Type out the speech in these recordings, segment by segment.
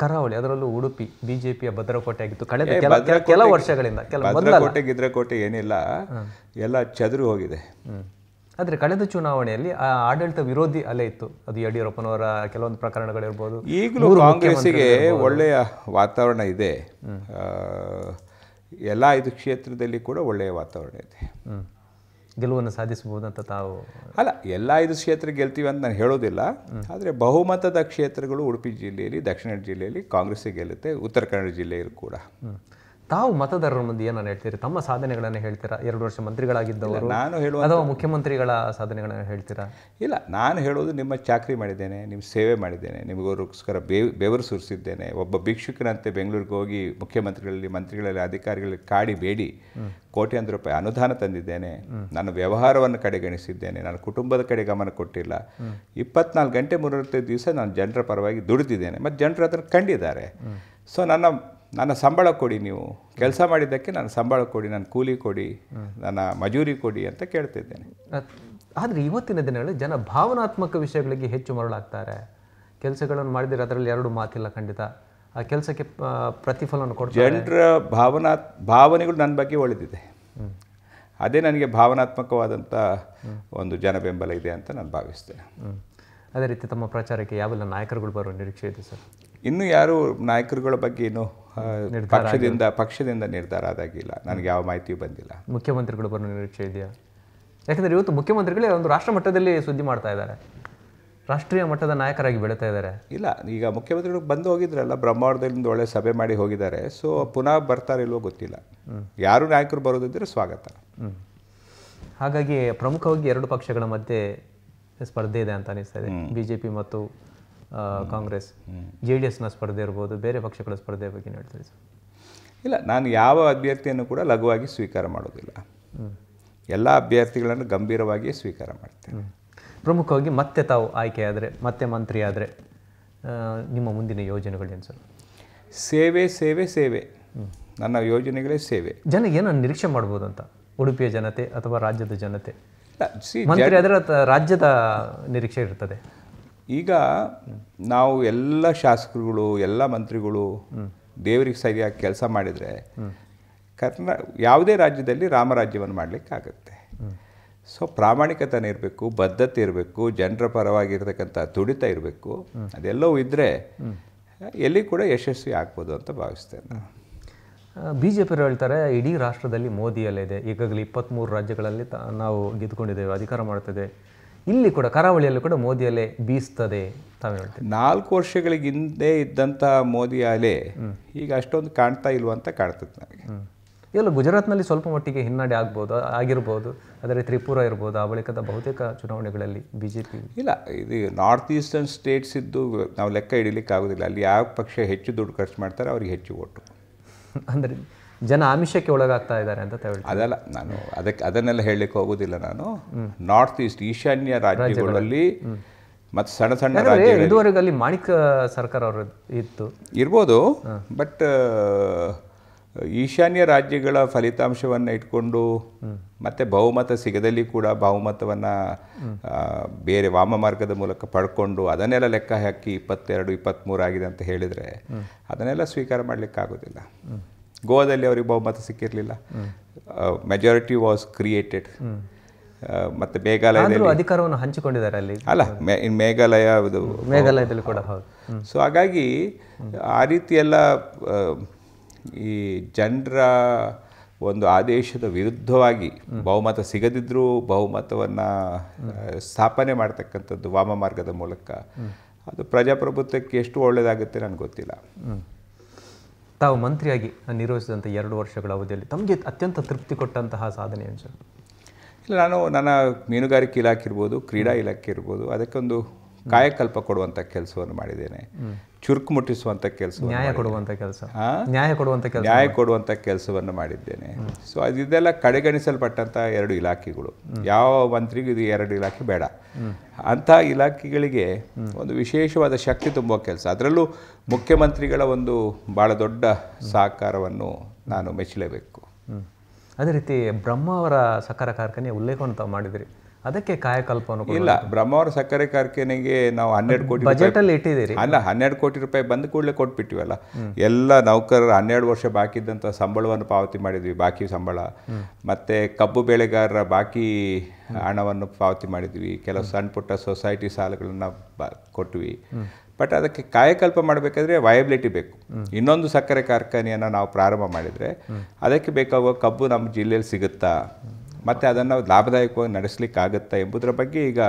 ಕರಾವಳಿ ಅದರಲ್ಲೂ ಉಡುಪಿ ಬಿಜೆಪಿಯ ಭದ್ರಕೋಟೆ ಆಗಿತ್ತು ಕಳೆದ ಕೆಲ ವರ್ಷಗಳಿಂದ. ಭದ್ರಕೋಟೆ ಗಿದ್ರಕೋಟೆ ಏನಿಲ್ಲ, ಎಲ್ಲ ಚದುರು ಹೋಗಿದೆ. ಆದರೆ ಕಳೆದ ಚುನಾವಣೆಯಲ್ಲಿ ಆಡಳಿತ ವಿರೋಧಿ ಅಲೆ ಇತ್ತು. ಅದು ಯಡಿಯೂರಪ್ಪನವರ ಕೆಲವೊಂದು ಪ್ರಕರಣಗಳಿರ್ಬೋದು. ಈಗಲೂ ಕಾಂಗ್ರೆಸ್ಸಿಗೆ ಒಳ್ಳೆಯ ವಾತಾವರಣ ಇದೆ. ಎಲ್ಲ 5 ಕ್ಷೇತ್ರದಲ್ಲಿ ಕೂಡ ಒಳ್ಳೆಯ ವಾತಾವರಣ ಇದೆ. ಗೆಲುವನ್ನು ಸಾಧಿಸಬಹುದು ಅಂತ ತಾವು ಅಲ್ಲ, ಎಲ್ಲ 5 ಕ್ಷೇತ್ರ ಗೆಲ್ತೀವಿ ಅಂತ ನಾನು ಹೇಳೋದಿಲ್ಲ. ಆದರೆ ಬಹುಮತದ ಕ್ಷೇತ್ರಗಳು ಉಡುಪಿ ಜಿಲ್ಲೆಯಲ್ಲಿ, ದಕ್ಷಿಣ ಜಿಲ್ಲೆಯಲ್ಲಿ ಕಾಂಗ್ರೆಸ್ಸಿಗೆ ಗೆಲ್ಲುತ್ತೆ, ಉತ್ತರ ಕನ್ನಡ ಜಿಲ್ಲೆಯಲ್ಲೂ ಕೂಡ. ತಾವು ಮತದಾರರ ಮುಂದೆ ಏನನ್ನು ಹೇಳ್ತೀರಿ? ತಮ್ಮ ಸಾಧನೆಗಳನ್ನು ಹೇಳ್ತೀರಾ? 2 ವರ್ಷ ಮಂತ್ರಿಗಳಾಗಿದ್ದವರು ನಾನು ಹೇಳುವ ಅಥವಾ ಮುಖ್ಯಮಂತ್ರಿಗಳ ಸಾಧನೆಗಳನ್ನು ಹೇಳ್ತೀರಾ? ಇಲ್ಲ, ನಾನು ಹೇಳೋದು ನಿಮ್ಮ ಚಾಕರಿ ಮಾಡಿದ್ದೇನೆ, ನಿಮ್ಮ ಸೇವೆ ಮಾಡಿದ್ದೇನೆ, ನಿಮಗೋಸ್ಕರ ಬೆವರು ಸುರಿಸಿದ್ದೇನೆ. ಒಬ್ಬ ಭಿಕ್ಷುಕನಂತೆ ಬೆಂಗಳೂರಿಗೆ ಹೋಗಿ ಮುಖ್ಯಮಂತ್ರಿಗಳಲ್ಲಿ, ಮಂತ್ರಿಗಳಲ್ಲಿ, ಅಧಿಕಾರಿಗಳಲ್ಲಿ ಕಾಡಿ ಬೇಡಿ ಕೋಟ್ಯಾಂತರ ರೂಪಾಯಿ ಅನುದಾನ ತಂದಿದ್ದೇನೆ. ನನ್ನ ವ್ಯವಹಾರವನ್ನು ಕಡೆಗಣಿಸಿದ್ದೇನೆ, ನನ್ನ ಕುಟುಂಬದ ಕಡೆ ಗಮನ ಕೊಟ್ಟಿಲ್ಲ. 24 ಗಂಟೆ 365 ದಿವಸ ನಾನು ಜನರ ಪರವಾಗಿ ದುಡಿದಿದ್ದೇನೆ ಮತ್ತು ಜನರು ಅದನ್ನು ಕಂಡಿದ್ದಾರೆ. ಸೊ ನನ್ನ ಸಂಬಳ ಕೊಡಿ, ನೀವು ಕೆಲಸ ಮಾಡಿದ್ದಕ್ಕೆ ನನ್ನ ಸಂಬಳ ಕೊಡಿ, ನನ್ನ ಕೂಲಿ ಕೊಡಿ, ನನ್ನ ಮಜೂರಿ ಕೊಡಿ ಅಂತ ಕೇಳ್ತಿದ್ದೇನೆ. ಆದರೆ ಇವತ್ತಿನ ದಿನಗಳಲ್ಲಿ ಜನ ಭಾವನಾತ್ಮಕ ವಿಷಯಗಳಿಗೆ ಹೆಚ್ಚು ಮರಳಾಗ್ತಾರೆ. ಕೆಲಸಗಳನ್ನು ಮಾಡಿದರೆ ಅದರಲ್ಲಿ 2 ಮಾತಿಲ್ಲ ಖಂಡಿತ. ಆ ಕೆಲಸಕ್ಕೆ ಪ್ರತಿಫಲವನ್ನು ಕೊಡ್ತಾರೆ. ಜನರ ಭಾವನೆಗಳು ನನ್ನ ಬಗ್ಗೆ ಒಳ್ಳೆದಿದೆ. ಅದೇ ನನಗೆ ಭಾವನಾತ್ಮಕವಾದಂಥ ಒಂದು ಜನ ಬೆಂಬಲ ಇದೆ ಅಂತ ನಾನು ಭಾವಿಸ್ತೇನೆ. ಅದೇ ರೀತಿ ತಮ್ಮ ಪ್ರಚಾರಕ್ಕೆ ಯಾವೆಲ್ಲ ನಾಯಕರುಗಳು ಬರುವ ನಿರೀಕ್ಷೆ ಇದೆ ಸರ್? ಇನ್ನೂ ಯಾರು ನಾಯಕರುಗಳ ಬಗ್ಗೆ ಇನ್ನೂ ಪಕ್ಷದಿಂದ ನಿರ್ಧಾರ ಆದಾಗಿಲ್ಲ. ನನಗೆ ಯಾವ ಮಾಹಿತಿಯೂ ಬಂದಿಲ್ಲ. ಮುಖ್ಯಮಂತ್ರಿಗಳು ಬರೋ ನಿರೀಕ್ಷೆ ಇದೆಯಾ? ಯಾಕಂದರೆ ಇವತ್ತು ಮುಖ್ಯಮಂತ್ರಿಗಳೇ ಒಂದು ರಾಷ್ಟ್ರ ಮಟ್ಟದಲ್ಲಿ ಸುದ್ದಿ ಮಾಡ್ತಾ ಇದ್ದಾರೆ, ರಾಷ್ಟ್ರೀಯ ಮಟ್ಟದ ನಾಯಕರಾಗಿ ಬೆಳೀತಾ ಇದ್ದಾರೆ. ಇಲ್ಲ, ಈಗ ಮುಖ್ಯಮಂತ್ರಿಗಳು ಬಂದು ಹೋಗಿದ್ರಲ್ಲ, ಬ್ರಹ್ಮಾವರದಲ್ಲಿ ಒಳ್ಳೆ ಸಭೆ ಮಾಡಿ ಹೋಗಿದ್ದಾರೆ. ಸೊ ಪುನಃ ಬರ್ತಾರಿಲ್ವೋ ಗೊತ್ತಿಲ್ಲ. ಯಾರು ನಾಯಕರು ಬರೋದಿದ್ದರೆ ಸ್ವಾಗತ. ಹಾಗಾಗಿ ಪ್ರಮುಖವಾಗಿ 2 ಪಕ್ಷಗಳ ಮಧ್ಯೆ ಸ್ಪರ್ಧೆ ಇದೆ ಅಂತ ಅನಿಸ್ತಾ ಇದೆ. ಬಿಜೆಪಿ ಮತ್ತು ಕಾಂಗ್ರೆಸ್. JDSನ ಸ್ಪರ್ಧೆ ಇರ್ಬೋದು, ಬೇರೆ ಪಕ್ಷಗಳ ಸ್ಪರ್ಧೆ ಬಗ್ಗೆ ಹೇಳ್ತೀವಿ ಸರ್? ಇಲ್ಲ, ನಾನು ಯಾವ ಅಭ್ಯರ್ಥಿಯನ್ನು ಕೂಡ ಲಘುವಾಗಿ ಸ್ವೀಕಾರ ಮಾಡೋದಿಲ್ಲ. ಎಲ್ಲ ಅಭ್ಯರ್ಥಿಗಳನ್ನು ಗಂಭೀರವಾಗಿ ಸ್ವೀಕಾರ ಮಾಡ್ತೇನೆ. ಪ್ರಮುಖವಾಗಿ ಮತ್ತೆ ತಾವು ಆಯ್ಕೆ ಆದರೆ, ಮತ್ತೆ ಮಂತ್ರಿ ಆದರೆ ನಿಮ್ಮ ಮುಂದಿನ ಯೋಜನೆಗಳೇನು ಸರ್? ಸೇವೆ ಸೇವೆ ಸೇವೆ. ನನ್ನ ಯೋಜನೆಗಳೇ ಸೇವೆ. ಜನ ಏನನ್ನು ನಿರೀಕ್ಷೆ ಮಾಡ್ಬೋದು ಅಂತ? ಉಡುಪಿಯ ಜನತೆ ಅಥವಾ ರಾಜ್ಯದ ಜನತೆ? ಮಂತ್ರಿ ಆದರೆ ರಾಜ್ಯದ ನಿರೀಕ್ಷೆ ಇರ್ತದೆ. ಈಗ ನಾವು ಎಲ್ಲ ಶಾಸಕರುಗಳು, ಎಲ್ಲ ಮಂತ್ರಿಗಳು ದೇವರಿಗೆ ಸರಿಯಾಗಿ ಕೆಲಸ ಮಾಡಿದರೆ ಯಾವುದೇ ರಾಜ್ಯದಲ್ಲಿ ರಾಮರಾಜ್ಯವನ್ನು ಮಾಡಲಿಕ್ಕಾಗತ್ತೆ. ಸೊ ಪ್ರಾಮಾಣಿಕತನ ಇರಬೇಕು, ಬದ್ಧತೆ ಇರಬೇಕು, ಜನರ ಪರವಾಗಿರ್ತಕ್ಕಂಥ ತುಡಿತ ಇರಬೇಕು. ಅದೆಲ್ಲವೂ ಇದ್ದರೆ ಎಲ್ಲಿ ಕೂಡ ಯಶಸ್ವಿ ಆಗ್ಬೋದು ಅಂತ ಭಾವಿಸ್ತೇನೆ. ಬಿಜೆಪಿಯವರು ಹೇಳ್ತಾರೆ ಇಡೀ ರಾಷ್ಟ್ರದಲ್ಲಿ ಮೋದಿ ಅಲೆ ಇದೆ. ಈಗಾಗಲೇ 23 ರಾಜ್ಯಗಳಲ್ಲಿ ನಾವು ಗೆದ್ದುಕೊಂಡಿದ್ದೇವೆ, ಅಧಿಕಾರ ಮಾಡ್ತದೆ. ಇಲ್ಲಿ ಕೂಡ ಕರಾವಳಿಯಲ್ಲಿ ಕೂಡ ಮೋದಿ ಅಲೆ ಬೀಸ್ತದೆ ತಾವೇ ಹೇಳ್ತೀವಿ. 4 ವರ್ಷಗಳಿಗೆ ಹಿಂದೆ ಇದ್ದಂಥ ಮೋದಿ ಅಲೆ ಈಗ ಅಷ್ಟೊಂದು ಕಾಣ್ತಾ ಇಲ್ವ ಅಂತ ಕಾಣ್ತದೆ ನನಗೆ. ಎಲ್ಲ ಗುಜರಾತ್ನಲ್ಲಿ ಸ್ವಲ್ಪ ಮಟ್ಟಿಗೆ ಹಿನ್ನಡೆ ಆಗಿರ್ಬೋದು. ಆದರೆ ತ್ರಿಪುರ ಇರ್ಬೋದು, ಆ ಬಳಿಕದ ಬಹುತೇಕ ಚುನಾವಣೆಗಳಲ್ಲಿ ಬಿಜೆಪಿ ಇಲ್ಲ. ಇದು ನಾರ್ತ್ ಈಸ್ಟರ್ನ್ ಸ್ಟೇಟ್ಸ್ ಇದ್ದು ನಾವು ಲೆಕ್ಕ ಹಿಡಿಲಿಕ್ಕೆ ಆಗೋದಿಲ್ಲ. ಅಲ್ಲಿ ಯಾವ ಪಕ್ಷ ಹೆಚ್ಚು ದುಡ್ಡು ಖರ್ಚು ಮಾಡ್ತಾರೆ ಅವ್ರಿಗೆ ಹೆಚ್ಚು ಓಟು. ಅಂದರೆ ಜನ ಆಮಿಷಕ್ಕೆ ಒಳಗಾಗ್ತಾ ಇದ್ದಾರೆ ಅಂತ ಹೇಳ್ತಾರೆ. ಅದಲ್ಲ, ನಾನು ಅದನ್ನೆಲ್ಲ ಹೇಳಲಿಕ್ಕೆ ಹೋಗೋದಿಲ್ಲ. ನಾನು ನಾರ್ತ್ ಈಸ್ಟ್ ಈಶಾನ್ಯ ರಾಜ್ಯಗಳಲ್ಲಿ ಮತ್ತು ಸಣ್ಣ ಸಣ್ಣ ರಾಜ್ಯಗಳು ಇದುವರೆಗೆ ಅಲ್ಲಿ ಮಾಣಿಕ್ ಸರ್ಕಾರ ಅವರು ಇರ್ಬೋದು. ಬಟ್ ಈಶಾನ್ಯ ರಾಜ್ಯಗಳ ಫಲಿತಾಂಶವನ್ನು ಇಟ್ಕೊಂಡು ಮತ್ತು ಬಹುಮತ ಸಿಗದಲ್ಲಿ ಕೂಡ ಬಹುಮತವನ್ನು ಬೇರೆ ವಾಮ ಮಾರ್ಗದ ಮೂಲಕ ಪಡ್ಕೊಂಡು ಅದನ್ನೆಲ್ಲ ಲೆಕ್ಕ ಹಾಕಿ 22, 23 ಆಗಿದೆ ಅಂತ ಹೇಳಿದರೆ ಅದನ್ನೆಲ್ಲ ಸ್ವೀಕಾರ ಮಾಡಲಿಕ್ಕಾಗೋದಿಲ್ಲ. ಗೋವಾದಲ್ಲಿ ಅವರಿಗೆ ಬಹುಮತ ಸಿಕ್ಕಿರಲಿಲ್ಲ, ಮೆಜಾರಿಟಿ ವಾಸ್ ಕ್ರಿಯೇಟೆಡ್. ಮತ್ತು ಮೇಘಾಲಯದಲ್ಲಿ ಅಧಿಕಾರವನ್ನು ಹಂಚಿಕೊಂಡಿದ್ದಾರೆ ಅಲ್ಲಿ. ಅಲ್ಲ, ಮೇಘಾಲಯದಲ್ಲಿ ಕೂಡ. ಸೊ ಹಾಗಾಗಿ ಆ ರೀತಿ ಎಲ್ಲ ಈ ಜನರ ಒಂದು ಆದೇಶದ ವಿರುದ್ಧವಾಗಿ ಬಹುಮತ ಸಿಗದಿದ್ದರೂ ಬಹುಮತವನ್ನು ಸ್ಥಾಪನೆ ಮಾಡ್ತಕ್ಕಂಥದ್ದು ವಾಮ ಮಾರ್ಗದ ಮೂಲಕ, ಅದು ಪ್ರಜಾಪ್ರಭುತ್ವಕ್ಕೆ ಎಷ್ಟು ಒಳ್ಳೆಯದಾಗುತ್ತೆ ನನಗೆ ಗೊತ್ತಿಲ್ಲ. ತಾವು ಮಂತ್ರಿಯಾಗಿ ನಿರ್ವಹಿಸಿದಂಥ 2 ವರ್ಷಗಳ ಅವಧಿಯಲ್ಲಿ ತಮಗೆ ಅತ್ಯಂತ ತೃಪ್ತಿ ಕೊಟ್ಟಂತಹ ಸಾಧನೆ ಏನು ಸರ್? ಇಲ್ಲ, ನಾನು ನನ್ನ ಮೀನುಗಾರಿಕೆ ಇಲಾಖೆ ಇರ್ಬೋದು, ಕ್ರೀಡಾ ಇಲಾಖೆ ಇರ್ಬೋದು, ಅದಕ್ಕೊಂದು ಕಾಯಕಲ್ಪ ಕೊಡುವಂಥ ಕೆಲಸವನ್ನು ಮಾಡಿದ್ದೇನೆ. ಚುರುಕು ಮುಟ್ಟಿಸುವಂಥ ಕೆಲಸ, ನ್ಯಾಯ ಕೊಡುವಂಥ ಕೆಲಸವನ್ನು ಮಾಡಿದ್ದೇನೆ. ಸೊ ಇದೆಲ್ಲ ಕಡೆಗಣಿಸಲ್ಪಟ್ಟಂಥ 2 ಇಲಾಖೆಗಳು. ಯಾವ ಮಂತ್ರಿಗೂ ಇದು 2 ಇಲಾಖೆ ಬೇಡ. ಅಂಥ ಇಲಾಖೆಗಳಿಗೆ ಒಂದು ವಿಶೇಷವಾದ ಶಕ್ತಿ ತುಂಬುವ ಕೆಲಸ, ಅದರಲ್ಲೂ ಮುಖ್ಯಮಂತ್ರಿಗಳ ಒಂದು ಭಾಳ ದೊಡ್ಡ ಸಹಕಾರವನ್ನು ನಾನು ಮೆಚ್ಚಲೇಬೇಕು. ಅದೇ ರೀತಿ ಬ್ರಹ್ಮಾವರ ಸಕ್ಕರೆ ಕಾರ್ಖಾನೆಯ ಉಲ್ಲೇಖವನ್ನು ತಾವು ಮಾಡಿದಿರಿ. ಅದಕ್ಕೆ ಕಾಯಕಲ್ಪವನ್ನು ಇಲ್ಲ, ಬ್ರಹ್ಮಾವರ ಸಕ್ಕರೆ ಕಾರ್ಖಾನೆಗೆ ನಾವು 12 ಕೋಟಿ ಬಜೆಟಲ್ಲಿ ಇಟ್ಟಿದ್ದೀರಿ. ಅಲ್ಲ, 12 ಕೋಟಿ ರೂಪಾಯಿ ಬಂದ ಕೂಡಲೇ ಕೊಟ್ಬಿಟ್ಟಿವಲ್ಲ. ಎಲ್ಲ ನೌಕರರು 12 ವರ್ಷ ಬಾಕಿ ಇದ್ದಂಥ ಸಂಬಳವನ್ನು ಪಾವತಿ ಮಾಡಿದ್ವಿ, ಬಾಕಿ ಸಂಬಳ. ಮತ್ತು ಕಬ್ಬು ಬೆಳೆಗಾರರ ಬಾಕಿ ಹಣವನ್ನು ಪಾವತಿ ಮಾಡಿದ್ವಿ. ಕೆಲವು ಸಣ್ಣ ಪುಟ್ಟ ಸೊಸೈಟಿ ಸಾಲಗಳನ್ನು ಕೊಟ್ವಿ. ಬಟ್ ಅದಕ್ಕೆ ಕಾಯಕಲ್ಪ ಮಾಡಬೇಕಾದ್ರೆ ವಯಬಿಲಿಟಿ ಬೇಕು. ಇನ್ನೊಂದು ಸಕ್ಕರೆ ಕಾರ್ಖಾನೆಯನ್ನು ನಾವು ಪ್ರಾರಂಭ ಮಾಡಿದರೆ ಅದಕ್ಕೆ ಬೇಕಾಗುವ ಕಬ್ಬು ನಮ್ಮ ಜಿಲ್ಲೆಯಲ್ಲಿ ಸಿಗುತ್ತಾ, ಮತ್ತು ಅದನ್ನು ಲಾಭದಾಯಕವಾಗಿ ನಡೆಸಲಿಕ್ಕಾಗುತ್ತಾ ಎಂಬುದರ ಬಗ್ಗೆ ಈಗ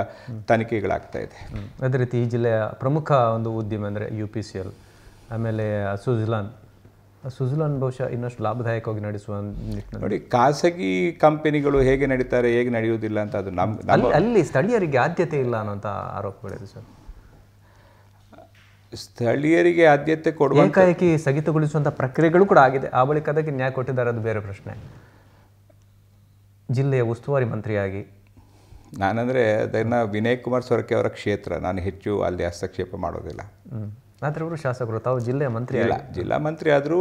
ತನಿಖೆಗಳಾಗ್ತಾ ಇದೆ. ಅದೇ ರೀತಿ ಈ ಜಿಲ್ಲೆಯ ಪ್ರಮುಖ ಒಂದು ಉದ್ಯಮ ಅಂದರೆ UPCL, ಆಮೇಲೆ ಸುಜಲಾನ್ ಬಹುಶಃ ಇನ್ನಷ್ಟು ಲಾಭದಾಯಕವಾಗಿ ನಡೆಸುವ ನಿಟ್ಟಿನಲ್ಲಿ. ನೋಡಿ, ಖಾಸಗಿ ಕಂಪನಿಗಳು ಹೇಗೆ ನಡೀತಾರೆ, ಹೇಗೆ ನಡೆಯುವುದಿಲ್ಲ ಅಂತ ಅದು ಅಲ್ಲಿ ಸ್ಥಳೀಯರಿಗೆ ಆದ್ಯತೆ ಇಲ್ಲ ಅನ್ನೋಂಥ ಆರೋಪಗಳಿದೆ ಸರ್. ಸ್ಥಳೀಯರಿಗೆ ಆದ್ಯತೆ ಕೊಡುವ ಏಕಾಏಕಿ ಸ್ಥಗಿತಗೊಳಿಸುವಂಥ ಪ್ರಕ್ರಿಯೆಗಳು ಕೂಡ ಆಗಿದೆ. ಆ ಬಳಿಕ ಅದಕ್ಕೆ ನ್ಯಾಯ ಕೊಟ್ಟಿದ್ದಾರೆ, ಅದು ಬೇರೆ ಪ್ರಶ್ನೆ. ಜಿಲ್ಲೆಯ ಉಸ್ತುವಾರಿ ಮಂತ್ರಿಯಾಗಿ ನಾನಂದರೆ ಅದನ್ನು ವಿನಯ್ ಕುಮಾರ್ ಸೊರಕೆ ಅವರ ಕ್ಷೇತ್ರ, ನಾನು ಹೆಚ್ಚು ಅಲ್ಲಿ ಹಸ್ತಕ್ಷೇಪ ಮಾಡೋದಿಲ್ಲ. ಆದರೆ ಅವರು ಶಾಸಕರು, ತಾವು ಜಿಲ್ಲೆಯ ಮಂತ್ರಿ ಇಲ್ಲ, ಜಿಲ್ಲಾ ಮಂತ್ರಿ ಆದರೂ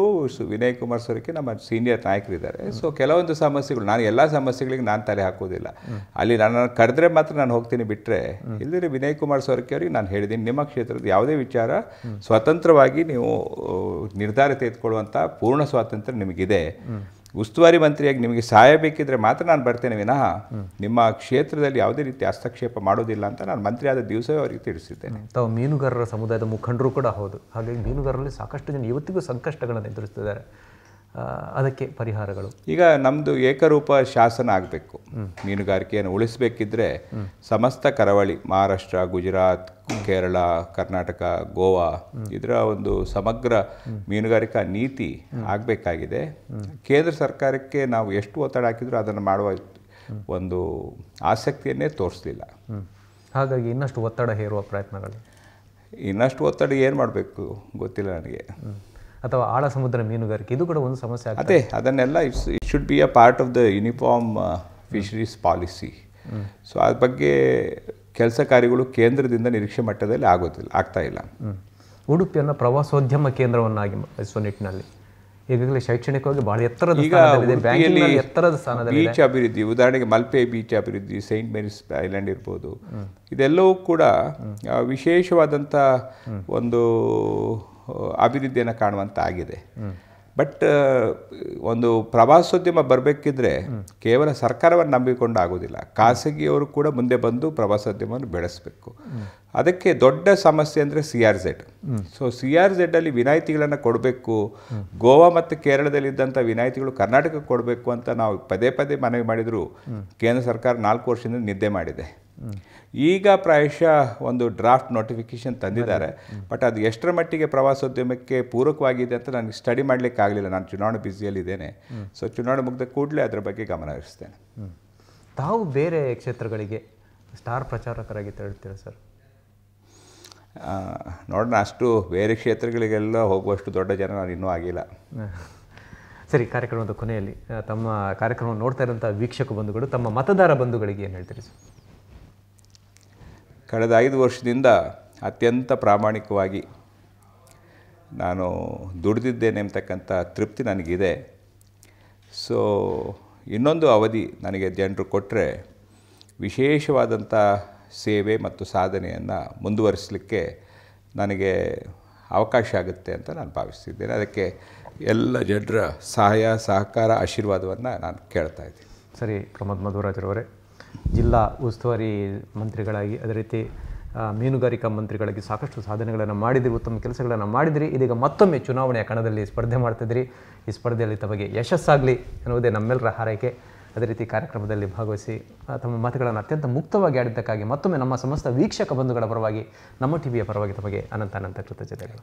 ವಿನಯ್ ಕುಮಾರ್ ಸೊರಕೆ ನಮ್ಮ ಸೀನಿಯರ್ ನಾಯಕರಿದ್ದಾರೆ. ಸೊ ಕೆಲವೊಂದು ಸಮಸ್ಯೆಗಳು, ನಾನು ಎಲ್ಲ ಸಮಸ್ಯೆಗಳಿಗೆ ನಾನು ತಲೆ ಹಾಕೋದಿಲ್ಲ. ಅಲ್ಲಿ ನಾನು ಕರೆದ್ರೆ ಮಾತ್ರ ನಾನು ಹೋಗ್ತೀನಿ, ಬಿಟ್ಟರೆ ಇಲ್ಲದೇ ವಿನಯ್ ಕುಮಾರ್ ಸೊರಕೆ ಅವರಿಗೆ ನಾನು ಹೇಳಿದ್ದೀನಿ, ನಿಮ್ಮ ಕ್ಷೇತ್ರದ ಯಾವುದೇ ವಿಚಾರ ಸ್ವತಂತ್ರವಾಗಿ ನೀವು ನಿರ್ಧಾರ ತೆಗೆದುಕೊಳ್ಳುವಂಥ ಪೂರ್ಣ ಸ್ವಾತಂತ್ರ್ಯ ನಿಮಗಿದೆ. ಉಸ್ತುವಾರಿ ಮಂತ್ರಿಯಾಗಿ ನಿಮಗೆ ಸಹಾಯ ಬೇಕಿದ್ರೆ ಮಾತ್ರ ನಾನು ಬರ್ತೇನೆ ವಿನಃ ನಿಮ್ಮ ಕ್ಷೇತ್ರದಲ್ಲಿ ಯಾವುದೇ ರೀತಿ ಹಸ್ತಕ್ಷೇಪ ಮಾಡೋದಿಲ್ಲ ಅಂತ ನಾನು ಮಂತ್ರಿ ಆದ ದಿವಸವೇ ಅವರಿಗೆ ತಿಳಿಸಿದ್ದೇನೆ. ತಾವು ಮೀನುಗಾರರ ಸಮುದಾಯದ ಮುಖಂಡರು ಕೂಡ ಹೌದು. ಹಾಗಾಗಿ ಮೀನುಗಾರರಲ್ಲಿ ಸಾಕಷ್ಟು ಜನ ಇವತ್ತಿಗೂ ಸಂಕಷ್ಟಗಳನ್ನು ಎದುರಿಸ್ತಿದ್ದಾರೆ. ಅದಕ್ಕೆ ಪರಿಹಾರಗಳು ಈಗ ನಮ್ಮದು ಏಕರೂಪ ಶಾಸನ ಆಗಬೇಕು. ಮೀನುಗಾರಿಕೆಯನ್ನು ಉಳಿಸಬೇಕಿದ್ರೆ ಸಮಸ್ತ ಕರಾವಳಿ, ಮಹಾರಾಷ್ಟ್ರ, ಗುಜರಾತ್, ಕೇರಳ, ಕರ್ನಾಟಕ, ಗೋವಾ, ಇದರ ಒಂದು ಸಮಗ್ರ ಮೀನುಗಾರಿಕಾ ನೀತಿ ಆಗಬೇಕಾಗಿದೆ. ಕೇಂದ್ರ ಸರ್ಕಾರಕ್ಕೆ ನಾವು ಎಷ್ಟು ಒತ್ತಡ ಹಾಕಿದರೂ ಅದನ್ನು ಮಾಡುವ ಒಂದು ಆಸಕ್ತಿಯನ್ನೇ ತೋರಿಸಲಿಲ್ಲ. ಹಾಗಾಗಿ ಇನ್ನಷ್ಟು ಒತ್ತಡ ಹೇರುವ ಪ್ರಯತ್ನಗಳು, ಇನ್ನಷ್ಟು ಒತ್ತಡ ಏನು ಮಾಡಬೇಕು ಗೊತ್ತಿಲ್ಲ ನನಗೆ. ಅಥವಾ ಆಳ ಸಮುದ್ರ ಮೀನುಗಾರಿಕೆ, ಇದು ಕೂಡ ಒಂದು ಸಮಸ್ಯೆ ಆಗುತ್ತೆ. ಅದೇ ಅದನ್ನೆಲ್ಲ it should be a part of the uniform fisheries policy. So ಅದ್ರ ಬಗ್ಗೆ ಕೆಲಸ ಕಾರ್ಯಗಳು ಕೇಂದ್ರದಿಂದ ನಿರೀಕ್ಷೆ ಮಟ್ಟದಲ್ಲಿ ಆಗ್ತಾ ಇಲ್ಲ. ಉಡುಪಿಯನ್ನು ಪ್ರವಾಸೋದ್ಯಮ ಕೇಂದ್ರವನ್ನಾಗಿ ಮಾಡಿಸುವ ನಿಟ್ಟಿನಲ್ಲಿ ಈಗಾಗಲೇ ಶೈಕ್ಷಣಿಕವಾಗಿ ಬಹಳ ಎತ್ತರದ ಸ್ಥಾನದಲ್ಲಿ ಬೀಚ್ ಅಭಿವೃದ್ಧಿ, ಉದಾಹರಣೆಗೆ ಮಲ್ಪೆ ಬೀಚ್ ಅಭಿವೃದ್ಧಿ, ಸೈಂಟ್ ಮೇರಿಸ್ ಐಲ್ಯಾಂಡ್ ಇರ್ಬೋದು, ಇದೆಲ್ಲವೂ ಕೂಡ ವಿಶೇಷವಾದಂಥ ಒಂದು ಅಭಿವೃದ್ಧಿಯನ್ನು ಕಾಣುವಂತ ಆಗಿದೆ. ಬಟ್ ಒಂದು ಪ್ರವಾಸೋದ್ಯಮ ಬರಬೇಕಿದ್ರೆ ಕೇವಲ ಸರ್ಕಾರವನ್ನು ನಂಬಿಕೊಂಡು ಆಗೋದಿಲ್ಲ. ಖಾಸಗಿಯವರು ಕೂಡ ಮುಂದೆ ಬಂದು ಪ್ರವಾಸೋದ್ಯಮವನ್ನು ಬೆಳೆಸಬೇಕು. ಅದಕ್ಕೆ ದೊಡ್ಡ ಸಮಸ್ಯೆ ಅಂದರೆ CRZ. ಸೊ CRZ ಅಲ್ಲಿ ವಿನಾಯಿತಿಗಳನ್ನು ಕೊಡಬೇಕು. ಗೋವಾ ಮತ್ತು ಕೇರಳದಲ್ಲಿದ್ದಂಥ ವಿನಾಯಿತಿಗಳು ಕರ್ನಾಟಕಕ್ಕೆ ಕೊಡಬೇಕು ಅಂತ ನಾವು ಪದೇ ಪದೇ ಮನವಿ ಮಾಡಿದರೂ ಕೇಂದ್ರ ಸರ್ಕಾರ 4 ವರ್ಷದಿಂದ ನಿದ್ದೆ ಮಾಡಿದೆ. ಈಗ ಪ್ರಾಯಶಃ ಒಂದು ಡ್ರಾಫ್ಟ್ ನೋಟಿಫಿಕೇಶನ್ ತಂದಿದ್ದಾರೆ. ಬಟ್ ಅದು ಎಷ್ಟರ ಮಟ್ಟಿಗೆ ಪ್ರವಾಸೋದ್ಯಮಕ್ಕೆ ಪೂರಕವಾಗಿದೆ ಅಂತ ನನಗೆ ಸ್ಟಡಿ ಮಾಡಲಿಕ್ಕೆ ಆಗಲಿಲ್ಲ. ನಾನು ಚುನಾವಣೆ ಬ್ಯುಸಿಯಲ್ಲಿದ್ದೇನೆ. ಸೊ ಚುನಾವಣೆ ಮುಗಿದ ಕೂಡಲೇ ಅದರ ಬಗ್ಗೆ ಗಮನ ಹರಿಸ್ತೇನೆ. ತಾವು ಬೇರೆ ಕ್ಷೇತ್ರಗಳಿಗೆ ಸ್ಟಾರ್ ಪ್ರಚಾರಕರಾಗಿ ತೆರಳುತ್ತೀರಾ ಸರ್? ನೋಡೋಣ, ಅಷ್ಟು ಬೇರೆ ಕ್ಷೇತ್ರಗಳಿಗೆಲ್ಲ ಹೋಗುವಷ್ಟು ದೊಡ್ಡ ಜನ ನಾನು ಇನ್ನೂ ಆಗಿಲ್ಲ. ಸರಿ, ಕಾರ್ಯಕ್ರಮದ ಕೊನೆಯಲ್ಲಿ ತಮ್ಮ ಕಾರ್ಯಕ್ರಮ ನೋಡ್ತಾ ಇರೋಂಥ ವೀಕ್ಷಕ ಬಂಧುಗಳು, ತಮ್ಮ ಮತದಾರ ಬಂಧುಗಳಿಗೆ ಏನು ಹೇಳ್ತೀರಿ ಸರ್? ಕಳೆದ 5 ವರ್ಷದಿಂದ ಅತ್ಯಂತ ಪ್ರಾಮಾಣಿಕವಾಗಿ ನಾನು ದುಡಿದಿದ್ದೇನೆ ಎಂಬತಕ್ಕಂಥ ತೃಪ್ತಿ ನನಗಿದೆ. ಸೊ ಇನ್ನೊಂದು ಅವಧಿ ನನಗೆ ಜನರು ಕೊಟ್ಟರೆ ವಿಶೇಷವಾದಂಥ ಸೇವೆ ಮತ್ತು ಸಾಧನೆಯನ್ನು ಮುಂದುವರಿಸಲಿಕ್ಕೆ ನನಗೆ ಅವಕಾಶ ಆಗುತ್ತೆ ಅಂತ ನಾನು ಭಾವಿಸ್ತಿದ್ದೇನೆ. ಅದಕ್ಕೆ ಎಲ್ಲ ಜನರ ಸಹಾಯ, ಸಹಕಾರ, ಆಶೀರ್ವಾದವನ್ನು ನಾನು ಕೇಳ್ತಾ ಇದ್ದೀನಿ. ಸರಿ, ಪ್ರಮೋದ್ ಮಧ್ವರಾಜ್ರವರೇ, ಜಿಲ್ಲಾ ಉಸ್ತುವಾರಿ ಮಂತ್ರಿಗಳಾಗಿ, ಅದೇ ರೀತಿ ಮೀನುಗಾರಿಕಾ ಮಂತ್ರಿಗಳಾಗಿ ಸಾಕಷ್ಟು ಸಾಧನೆಗಳನ್ನು ಮಾಡಿದಿರಿ, ಉತ್ತಮ ಕೆಲಸಗಳನ್ನು ಮಾಡಿದಿರಿ. ಇದೀಗ ಮತ್ತೊಮ್ಮೆ ಚುನಾವಣೆಯ ಕಣದಲ್ಲಿ ಸ್ಪರ್ಧೆ ಮಾಡ್ತಿದ್ರಿ. ಈ ಸ್ಪರ್ಧೆಯಲ್ಲಿ ತಮಗೆ ಯಶಸ್ಸಾಗಲಿ ಎನ್ನುವುದೇ ನಮ್ಮೆಲ್ಲರ ಹಾರೈಕೆ. ಅದೇ ರೀತಿ ಕಾರ್ಯಕ್ರಮದಲ್ಲಿ ಭಾಗವಹಿಸಿ ತಮ್ಮ ಮಾತುಗಳನ್ನು ಅತ್ಯಂತ ಮುಕ್ತವಾಗಿ ಆಡಿದ್ದಕ್ಕಾಗಿ ಮತ್ತೊಮ್ಮೆ ನಮ್ಮ ಸಮಸ್ತ ವೀಕ್ಷಕ ಬಂಧುಗಳ ಪರವಾಗಿ, ನಮ್ಮ ಟಿವಿಯ ಪರವಾಗಿ ತಮಗೆ ಅನಂತ ಕೃತಜ್ಞತೆಗಳು.